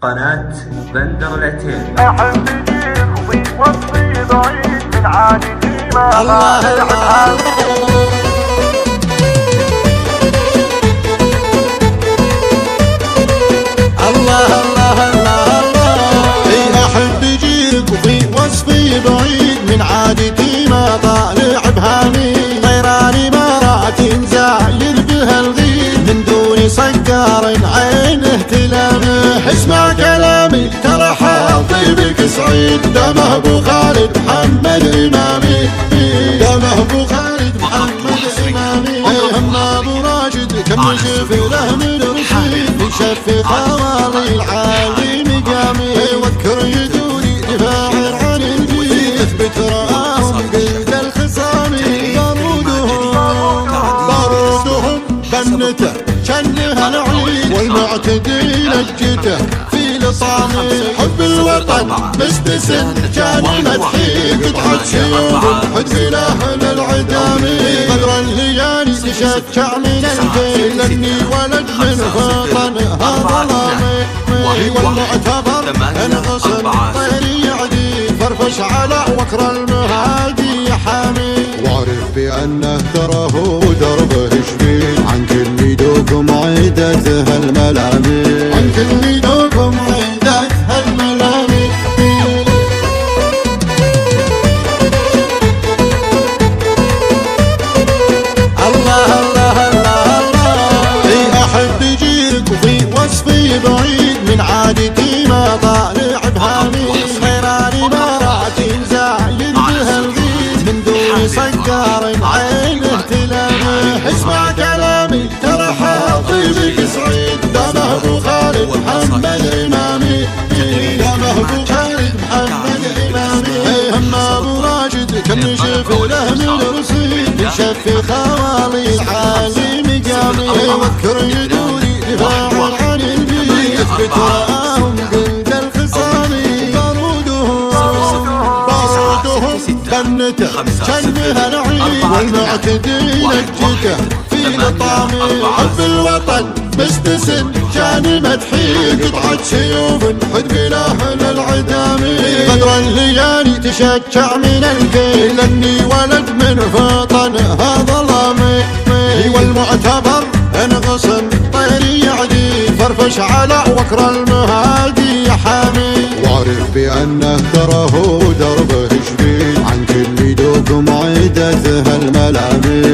قناة بندر العتيبي. أحب يجيك وصفي بعيد من عادتي ما بعرف الله الله الله الله. اي احب يجيك وفي وصفي بعيد من عادتي ما طالع بهامي، طيراني مرات زايد بها الغيد من دون صقار عينه تلامه. اسمع كلامي ترى حاطبك سعيد، دمه ابو خالد محمد امامي، دمه ابو خالد محمد امامي. هم ابو راشد كم يشوف له من رشيد يشفي خوالي العالي مقامي. واذكر يدوني دفاع عن الجيل تثبت راهم قيد الخصام. بارودهم بنته شنها العيد والمعتدي لجته في لطامي. حب الوطن مستسن كان مدحي قطعة شيوخ حد لاهل العدامي. قدر الليالي تشجع من الكيل اني ولد من فطنها ظلامي. والمعتبر انغصن طيري عديد فرفش على وكر المهادي حامي. واعرف بانه ترى هو دربه شديد عن كل دوكم عيدته الملامي، عن كل دوكم عيدته الملامي. الله الله الله الله. اي احب يجيك وفي وصفي بعيد من عادتي ما طالع بهامي، خيراني مرات زايد بها الغيد من دون صقار عينه تلامه. اسمع كلامي ترى حاطبك سعيد، دمه ابو خالد محمد امامي، دمه ابو خالد محمد امامي. هم ابو راشد كم يشوف له من رصيد يشفي خوالي العالي مقامي. واذكر يدوني دفاع عن الجيل يثبت راهم قيد الخصام. بارودهم بنته شنها العيد والمعتدي لجته في لطامي. حب الوطن مستسن كان مدحي قطعة شيوف حد بلاهل العدامي. قدر الليالي تشجع من الكيل اني ولد من فطنها ظلامي. والمعتبر انغصن طيري عديد فرفش على وكر المهادي حامي. واعرف بانه ترى هو دربه شديد عن كل دوكم عيدته الملامي.